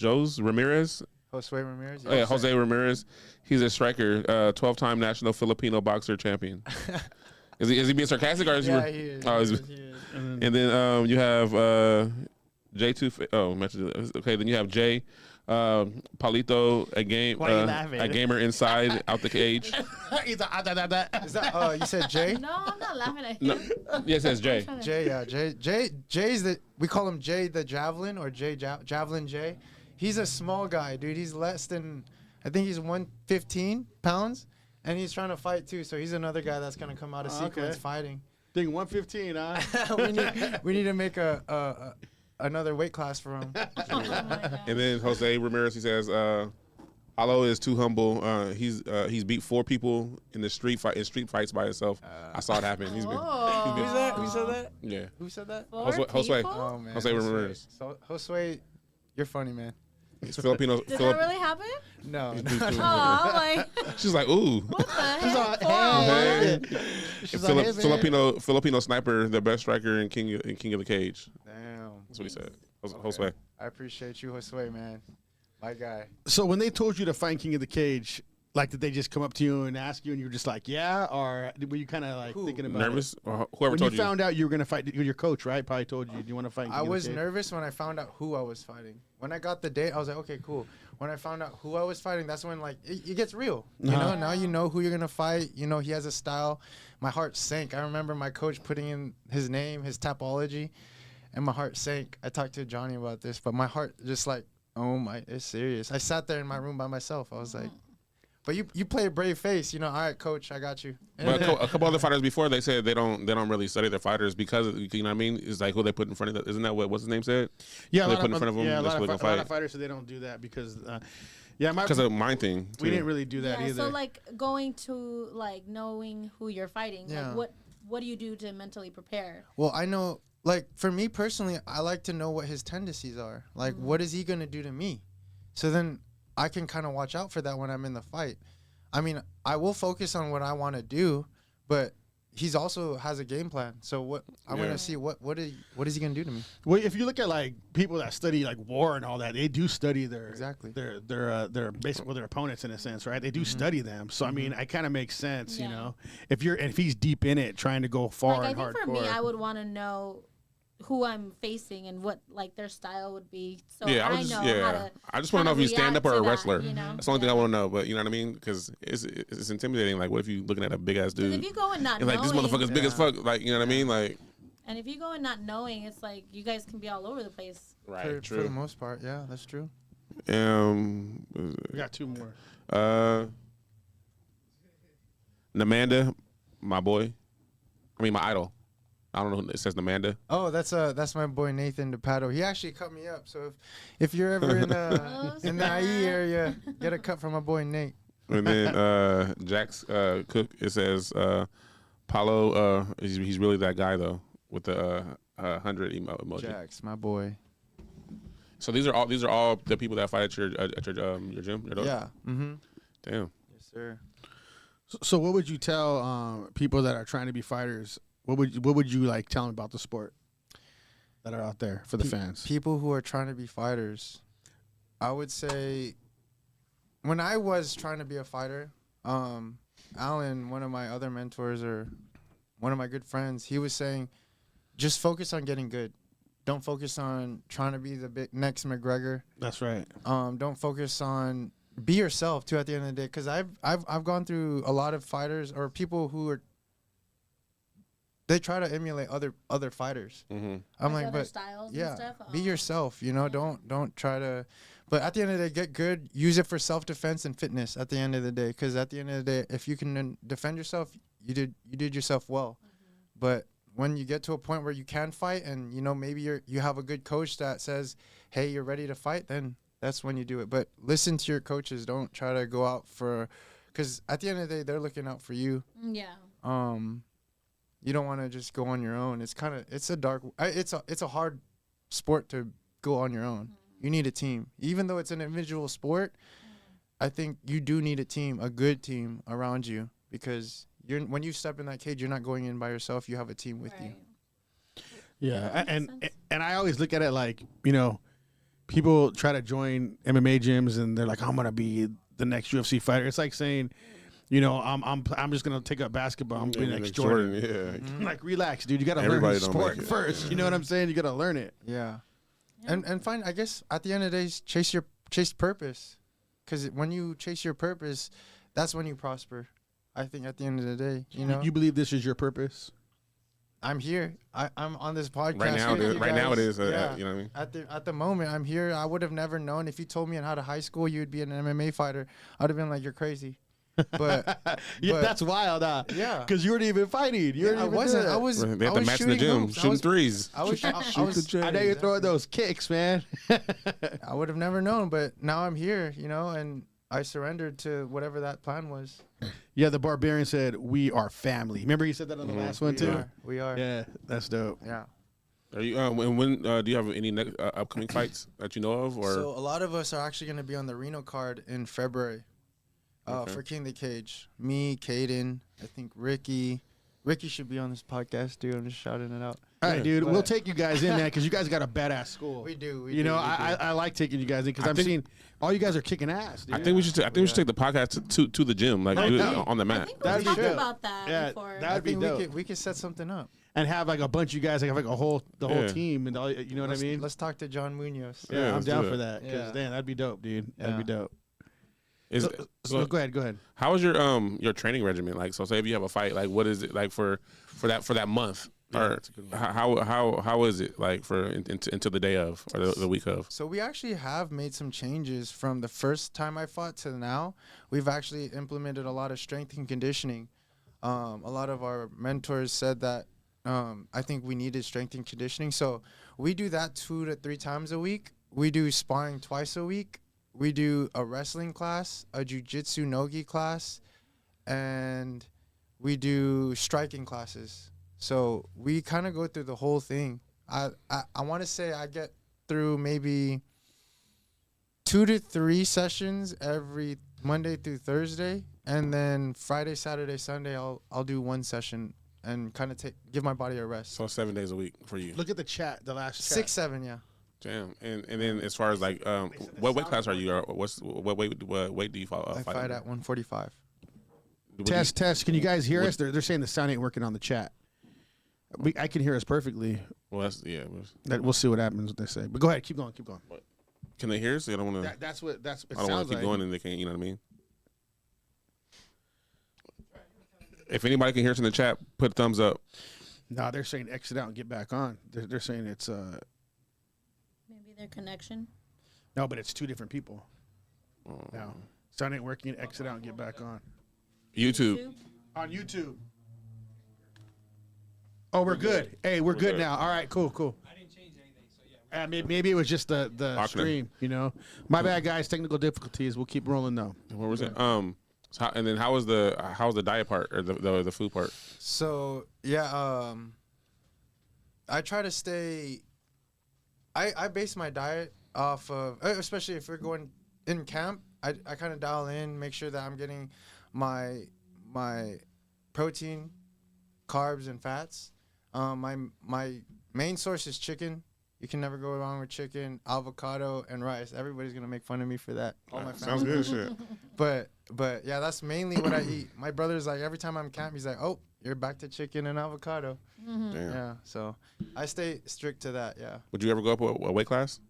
Jose Ramirez. Jose Ramirez. Oh, yeah, Jose Ramirez. He's a striker, 12-time national Filipino boxer champion. Is he being sarcastic or is Yeah, he? he is. Oh, He is- is, he is. And then you have J2. Oh, okay. Then you have Jay, Palito, Why are you laughing? a gamer inside out the cage. He's a, Is that? You said Jay? No, I'm not laughing at No, him. yes, it's Jay. Jay, yeah, Jay's we call him Jay the Javelin or Javelin Jay. He's a small guy, dude. He's less than, I think he's 115 pounds, and he's trying to fight too. So he's another guy that's gonna come out of sequence fighting. Think 115, huh? we need to make another weight class for him. Oh my God. And then Jose Ramirez, he says, Paulo is too humble. He's beat 4 people in the street fights by himself. I saw it happen. He's been Who's that? Who said that? yeah. Who said that? Josue. People? Oh man, Jose Ramirez. So Josue, you're funny, man. He's Filipino. Did that really happen? No. Oh, I'm like, She's like, ooh. what the heck? Hey. She's like, hey, man. Filipino sniper, the best striker in King of the Cage. Damn. That's what he said. Josue. I appreciate you, Josue, man. My guy. So when they told you to find King of the Cage, like, did they just come up to you and ask you, and you were just like, yeah, or were you kind of like thinking about Nervous? it? Or whoever When told you found out you were gonna fight, your coach, right? Probably told you, do you want to fight? King I of the was Cage? nervous when I found out who I was fighting. When I got the date, I was like, okay, cool. When I found out who I was fighting, that's when like it gets real. You know, now you know who you're gonna fight. You know, he has a style. My heart sank. I remember my coach putting in his name, his Tapology, and my heart sank. I talked to Johnny about this, but my heart just like, oh my, it's serious. I sat there in my room by myself. I was like, but you play a brave face, you know. All right, coach, I got you. But a couple other fighters before, they said they don't really study their fighters because you know what I mean. It's like who they put in front of them. Isn't that what's his name said? Yeah, they a put in front of them. Yeah, a that's lot, what of, they a lot fight of fighters say they don't do that because, because of mind thing. we too. didn't really do that Yeah, either. so like going to like knowing who you're fighting, Yeah. like what do you do to mentally prepare? Well, I know, like, for me personally, I like to know what his tendencies are. Like, what is he going to do to me? So then I can kind of watch out for that when I'm in the fight. I mean, I will focus on what I want to do, but he's also has a game plan. So what I'm Yeah. going to see what is he going to do to me? Well, if you look at like people that study like war and all that, they do study their Exactly. their basically their opponents in a sense, right? They do study them. So I mean, it kind of makes sense, you Yeah. know. If he's deep in it, trying to go far Like I and think hardcore. for me, I would want to know who I'm facing and what like their style would be. So Yeah, I know how to. I just want to know if he's stand up or a wrestler. You know? That's the only thing I want to know. But you know what I mean? Because it's intimidating. Like, what if you looking at a big ass dude? If you go and not And like this knowing, motherfucker's big as fuck. Like, you know what I mean? Like, and if you go and not knowing, it's like you guys can be all over the place. right? For the most part, yeah, that's true. We got 2 more. Namanda, my boy. I mean, my idol. I don't know. It says Namanda. Oh, that's my boy Nathan DePato. He actually cut me up. So if you're ever in the IE area, get a cut from my boy Nate. And then Jack's Cook. It says Paulo. He's really that guy though with the 100 emoji. Jax, my boy. So these are all the people that fight at your gym. Your dojo? Yeah. Mm-hmm. Damn. Yes, sir. So what would you tell people that are trying to be fighters? What would you like tell them about the sport that are out there for the fans? People who are trying to be fighters, I would say, when I was trying to be a fighter, Alan, one of my other mentors or one of my good friends, he was saying, just focus on getting good. Don't focus on trying to be the next McGregor. That's right. Don't focus on be yourself too at the end of the day. Because I've gone through a lot of fighters or people who are. They try to emulate other fighters. Mm-hmm. I'm Like like, other but styles yeah, and stuff? be Oh. yourself. You know, don't try to. But at the end of the day, get good. Use it for self-defense and fitness. At the end of the day, because at the end of the day, if you can defend yourself, you did yourself well. But when you get to a point where you can fight, and you know maybe you have a good coach that says, "Hey, you're ready to fight," then that's when you do it. But listen to your coaches. Don't try to go out because at the end of the day, they're looking out for you. Yeah. You don't want to just go on your own. It's a hard sport to go on your own. You need a team, even though it's an individual sport. I think you do need a team, a good team around you, because when you step in that cage, you're not going in by yourself. You have a team with you. Yeah, and I always look at it like, you know, people try to join MMA gyms and they're like, I'm gonna be the next UFC fighter. It's like saying, you know, I'm just gonna take up basketball. I'm being next Jordan. Yeah. Mm-hmm. Like, relax, dude. You gotta learn the sport first. You know what I'm saying? You gotta learn it. Yeah. And find, I guess, at the end of the day, chase purpose. Because when you chase your purpose, that's when you prosper. I think at the end of the day, you know. You believe this is your purpose? I'm here. I'm on this podcast. Right now it is. Yeah. You know what I mean? At the moment, I'm here. I would have never known. If you told me in out of high school you would be an MMA fighter, I'd have been like, you're crazy. But yeah, that's wild. Yeah, because you weren't even fighting. I wasn't. I was. They had the match in the gym, shooting threes. I know you're throwing those kicks, man. I would have never known, but now I'm here, you know, and I surrendered to whatever that plan was. Yeah, the Barbarian said, "We are family." Remember he said that on the last one too. We are. Yeah, that's dope. Yeah. Are you? When do you have any upcoming fights that you know of? Or so a lot of us are actually going to be on the Reno card in February. For King the Cage. Me, Caden, I think Ricky. Ricky should be on this podcast, dude. I'm just shouting it out. All right, dude. We'll take you guys in, man, because you guys got a badass school. We do. You know, I like taking you guys in because I'm seeing all you guys are kicking ass, dude. I think we should take the podcast to the gym, like do it on the mat. I think we talked about that before. That'd be dope. We could set something up. And have like a bunch of you guys, like have like whole team, and all, you know what I mean? Let's talk to John Munoz. Yeah, I'm down for that. Because damn, that'd be dope, dude. That'd be dope. So go ahead. How is your training regimen like? So say if you have a fight, like what is it like for that month? Or how is it like for into the day of or the week of? So we actually have made some changes from the first time I fought to now. We've actually implemented a lot of strength and conditioning. A lot of our mentors said that I think we needed strength and conditioning. So we do that 2 to 3 times a week. We do sparring twice a week. We do a wrestling class, a jiu-jitsu no-gi class, and we do striking classes. So we kind of go through the whole thing. I want to say I get through maybe 2 to 3 sessions every Monday through Thursday, and then Friday, Saturday, Sunday I'll do 1 session and kind of give my body a rest. So 7 days a week for you. Look at the chat, the last chat. 6, 7, yeah. Damn, and then as far as like, what weight class are you? Or what weight do you fight? I fight at 145. Test. Can you guys hear us? They're saying the sound ain't working on the chat. I can hear us perfectly. Well, We'll see what happens. What they say. But go ahead, keep going. Can they hear us? I don't want to. That's what. It I don't want to keep like. going, and they can't. You know what I mean? If anybody can hear us in the chat, put a thumbs up. No, they're saying exit out and get back on. They're saying it's maybe their connection. No, but it's 2 different people. Now, sound ain't working. Exit out and get back on. YouTube. On YouTube. Oh, we're good. Hey, we're good now. All right, cool. I didn't change anything, so yeah. Maybe it was just the stream, you know. My bad, guys. Technical difficulties. We'll keep rolling though. Where was it? And then how was the diet part or the food part? So yeah, I try to stay. I base my diet off of, especially if we're going in camp. I kind of dial in, make sure that I'm getting my protein, carbs, and fats. My main source is chicken. You can never go wrong with chicken, avocado, and rice. Everybody's gonna make fun of me for that. All my sounds good shit. But yeah, that's mainly what I eat. My brother's like, every time I'm camp, he's like, "Oh, you're back to chicken and avocado." Mm-hmm. Yeah, so I stay strict to that. Yeah. Would you ever go up a weight class?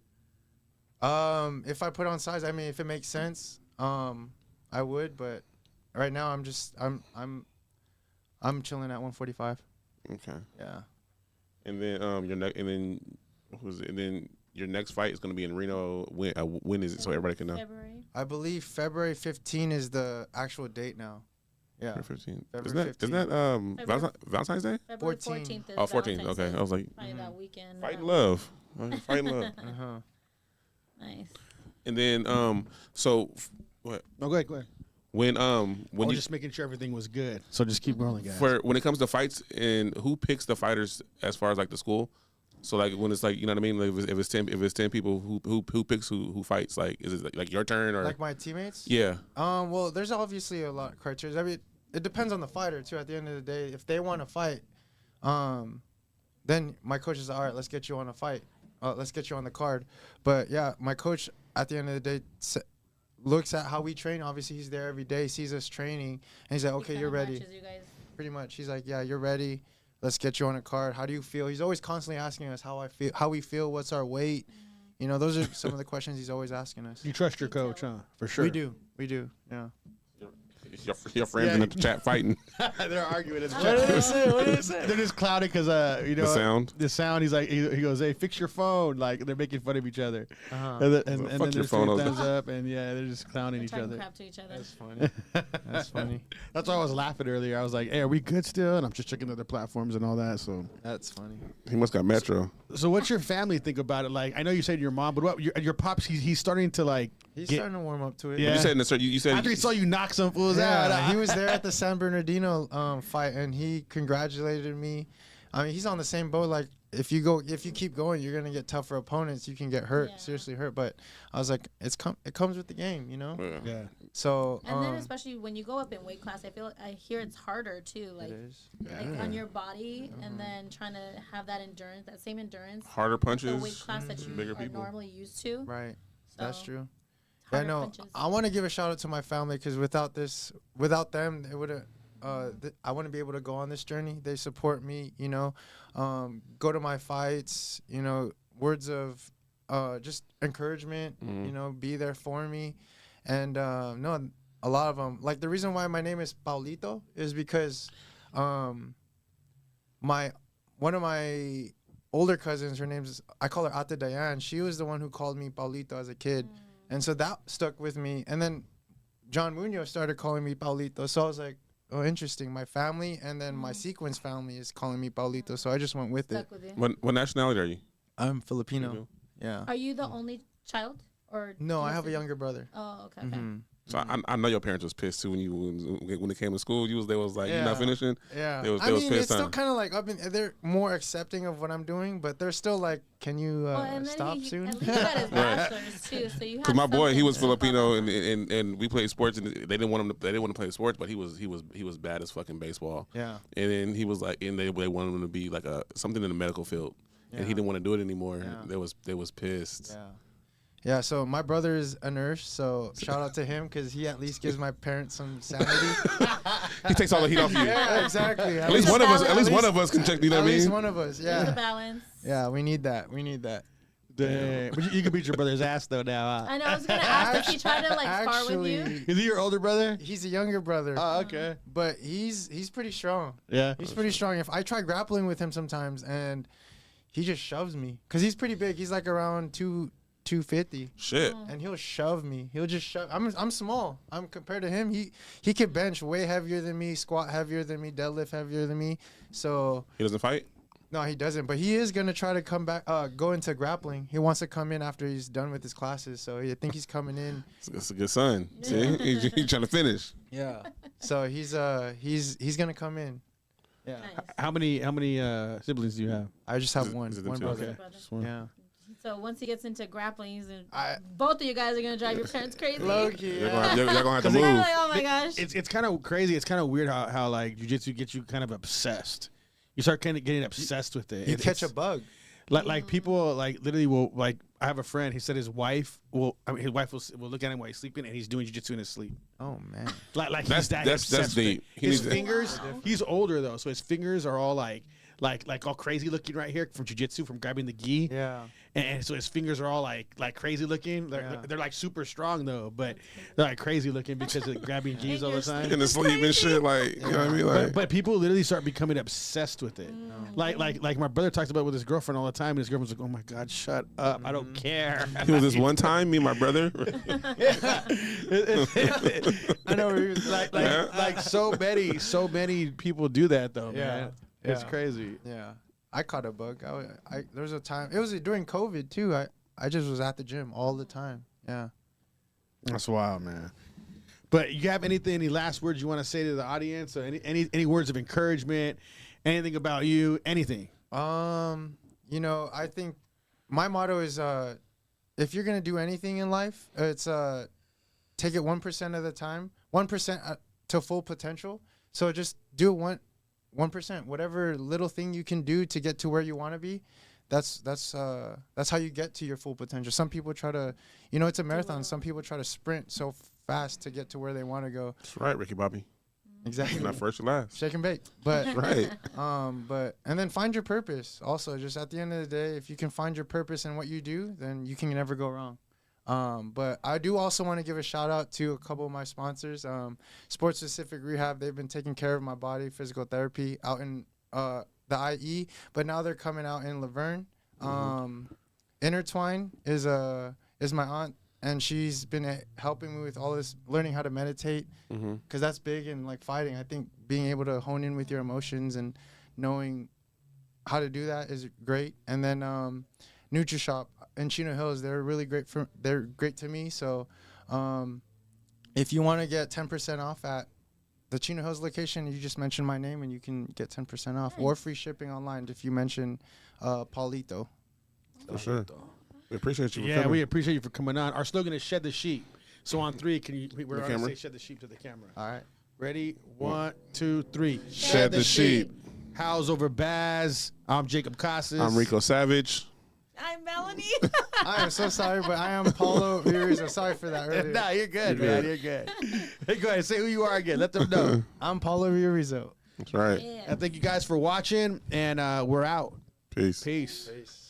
If I put on size, I mean, if it makes sense, I would. But right now, I'm chilling at 145. Okay. Yeah. And then your next fight is going to be in Reno. When is it? So everybody can know. February. I believe February 15 is the actual date now. Yeah. February 15th. February Isn't that Valentine's Day? February 14th. 14th is Oh, 14th. Valentine's Okay. Day. I was like, Probably that weekend. fighting love. Fighting love. Uh-huh. Nice. And then, so what? No, go ahead. When I you was just making sure everything was good. So just keep rolling, guys. for when it comes to fights, and who picks the fighters as far as like the school? So like when it's like, you know what I mean? Like if it's 10 people, who picks who fights? Like is it like your turn or Like my teammates? yeah? Well, there's obviously a lot of criteria. I mean, it depends on the fighter too. At the end of the day, if they want to fight, then my coach is like, all right, let's get you on a fight. Let's get you on the card. But yeah, my coach at the end of the day looks at how we train. Obviously, he's there every day, sees us training, and he's like, okay, you're ready. You guys. Pretty much. He's like, yeah, you're ready. Let's get you on a card. How do you feel? He's always constantly asking us how we feel, what's our weight. You know, those are some of the questions he's always asking us. You trust your coach, huh? For sure. We do. Yeah. Your friends in the chat fighting. They're arguing in the What did they say? What did they say? They're just clouded because you know The sound. He's like he goes, hey, fix your phone. Like they're making fun of each other. Uh-huh. And Fuck then your there's phone. three thumbs up, and yeah, they're just clowning each Talking other. crap to each other. That's funny. That's funny. That's why I was laughing earlier. I was like, hey, are we good still? And I'm just checking other platforms and all that. So That's funny. He must got Metro. So what's your family think about it? Like, I know you said your mom, but what your pops? He's starting to like. He's starting to warm up to it. Yeah. You said in the you said After he saw you knock some fools out. Yeah, he was there at the San Bernardino fight, and he congratulated me. I mean, he's on the same boat. Like, if you keep going, you're gonna get tougher opponents. You can get hurt, seriously hurt. But I was like, it comes with the game, you know. Yeah. So. And then especially when you go up in weight class, I hear it's harder too. Like, It is. like on your body, and then trying to have that endurance, that same endurance. harder punches. The weight class that you bigger are people. normally used to. Right. So That's true. it's harder no, punches. I want to give a shout out to my family because without them, it would have. I wouldn't be able to go on this journey. They support me, you know, go to my fights, you know, words of just encouragement, you know, be there for me. And no, a lot of them, like the reason why my name is Paulito is because one of my older cousins, I call her Ate Diane. She was the one who called me Paulito as a kid. And so that stuck with me. And then John Munoz started calling me Paulito. So I was like, oh, interesting. My family and then my sequence family is calling me Paulito. So I just went with it. Stuck with you. What nationality are you? I'm Filipino. Yeah. Are you the only child, or No, do you I have a say- younger brother. Oh, okay. So I know your parents was pissed too when it came to school. They was like, you're not finishing. Yeah. They was I mean, pissed. it's still kind of like, they're more accepting of what I'm doing, but they're still like, can you And then stop soon? At least he got his bachelor's too, so you. Because my boy, he was something to Filipino, bump up. and we played sports, and they didn't want him to. They didn't want to play sports, but he was bad as fucking baseball. Yeah. And then he was like, and they wanted him to be like something in the medical field, and he Yeah. didn't want to do it anymore. Yeah. They was pissed. Yeah. Yeah, so my brother is a nurse, so shout out to him because he at least gives my parents some sanity. He takes all the heat off you. Yeah, exactly. At least one of us. At least one of us can check. You know At what I least mean? one of us, The yeah. balance. Yeah, we need that. Dang. But you can beat your brother's ass though now. I know. I was gonna ask if he tried to like spar with you. Is he your older brother? He's a younger brother, Oh, okay. but he's pretty strong. Yeah. He's pretty strong. If I try grappling with him sometimes, and he just shoves me, cause he's pretty big. He's like around 250, Shit. and he'll shove me. He'll just shove. I'm small. I'm compared to him. He can bench way heavier than me, squat heavier than me, deadlift heavier than me. So He doesn't fight. no, he doesn't. But he is gonna try to come back, go into grappling. He wants to come in after he's done with his classes. So I think he's coming in. It's a good son. See, he's trying to finish. Yeah. So he's gonna come in. Yeah. Nice. How many siblings do you have? I just have one Is it them two? brother. Brother. Just one. Yeah. So once he gets into grappling, I- both of you guys are gonna drive your parents crazy. Low key. You're gonna have to They're move. like, oh my gosh. It's kind of crazy. It's kind of weird how like jujitsu gets you kind of obsessed. You start kind of getting obsessed with it. You It's- catch a bug. Like people like literally will like. I have a friend. He said his wife will look at him while he's sleeping, and he's doing jujitsu in his sleep. Oh man. Like That's he's that that's obsessed with deep. it. He His needs to- fingers. He's older though, so his fingers are all like like all crazy looking right here from jiu-jitsu, from grabbing the gi. Yeah. And so his fingers are all like crazy looking. They're like super strong though, but they're like crazy looking because of grabbing gis all the time. In the sleep and shit, like, you know what I mean? Like, But people literally start becoming obsessed with it. Like my brother talks about it with his girlfriend all the time, and his girlfriend's like, "Oh my God, shut up! I don't care." it was this one time, me and my brother. I know. Like so many people do that though, man. It's crazy. Yeah. I caught a bug. There was a time. It was during COVID too. I just was at the gym all the time. Yeah. That's wild, man. But you have any last words you want to say to the audience, or any words of encouragement, anything about you, anything? You know, I think my motto is if you're gonna do anything in life, it's take it 1% of the time, 1% to full potential. So just do it 1%, whatever little thing you can do to get to where you want to be. That's how you get to your full potential. Some people try to, it's a marathon. Some people try to sprint so fast to get to where they want to go. That's right, Ricky Bobby. Exactly. Not first or last. Shake and bake. But That's right. And then find your purpose. Also, just at the end of the day, if you can find your purpose in what you do, then you can never go wrong. But I do also want to give a shout out to a couple of my sponsors. Sports Specific Rehab, they've been taking care of my body, physical therapy out in the IE, but now they're coming out in Laverne. Intertwine is my aunt, and she's been helping me with all this, learning how to meditate, because that's big in like fighting. I think being able to hone in with your emotions and knowing how to do that is great. And then NutriShop in Chino Hills, they're really great they're great to me. So if you want to get 10% off at the Chino Hills location, you just mention my name and you can get 10% off, or free shipping online if you mention Paulito. For sure. We appreciate you. Yeah, we appreciate you for coming on. Our slogan is "Shed the Sheep." So on 3, we're going to say "Shed the Sheep" to the camera. All right. Ready? 1, 2, 3. Shed the sheep. Howls Over Baaz. I'm Jacob Casas. I'm Rico Savage. I'm Melanie. I am so sorry, but I am Paulo Viris. I'm sorry for that earlier. Nah, you're good, man. You're good. Hey, go ahead. Say who you are again. Let them know. I'm Paulo Viorizo. That's right. Yeah. I thank you guys for watching, and we're out. Peace. Peace. Peace.